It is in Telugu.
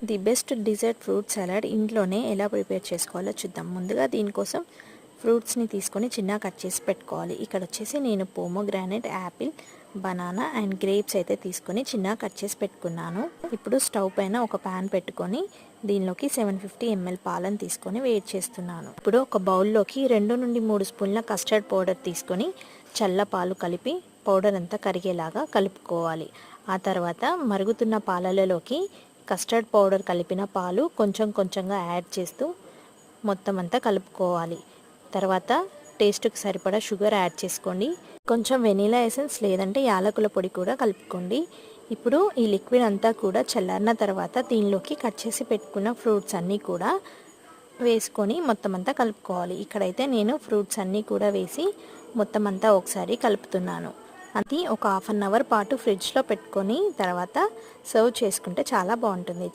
The best dessert fruit salad ఇంట్లోనే ఎలా ప్రిపేర్ చేసుకోవాలో చూద్దాం. ముందుగా దీనికోసం ఫ్రూట్స్ని తీసుకొని చిన్న కట్ చేసి పెట్టుకోవాలి. ఇక్కడ వచ్చేసి నేను pomegranate, Apple, banana and grapes అయితే తీసుకొని చిన్న కట్ చేసి పెట్టుకున్నాను. ఇప్పుడు స్టవ్ పైన ఒక ప్యాన్ పెట్టుకొని దీనిలోకి 750 ml పాలను తీసుకొని వేడి చేస్తున్నాను. ఇప్పుడు ఒక బౌల్లోకి 2 నుండి 3 స్పూన్ల కస్టర్డ్ పౌడర్ తీసుకొని చల్ల పాలు కలిపి పౌడర్ అంతా కరిగేలాగా కలుపుకోవాలి. ఆ తర్వాత మరుగుతున్న పాలలోకి కస్టర్డ్ పౌడర్ కలిపిన పాలు కొంచెం కొంచెంగా యాడ్ చేస్తూ మొత్తం అంతా కలుపుకోవాలి. తర్వాత టేస్ట్కి సరిపడా షుగర్ యాడ్ చేసుకోండి. కొంచెం వెనీలా ఎసెన్స్ లేదంటే యాలకుల పొడి కూడా కలుపుకోండి. ఇప్పుడు ఈ లిక్విడ్ అంతా కూడా చల్లారిన తర్వాత దీనిలోకి కట్ చేసి పెట్టుకున్న ఫ్రూట్స్ అన్నీ కూడా వేసుకొని మొత్తం అంతా కలుపుకోవాలి. ఇక్కడైతే నేను ఫ్రూట్స్ అన్నీ కూడా వేసి మొత్తం అంతా ఒకసారి కలుపుతున్నాను. అది ఒక 1/2 అవర్ పాటు ఫ్రిడ్జ్లో పెట్టుకొని తర్వాత సర్వ్ చేసుకుంటే చాలా బాగుంటుంది.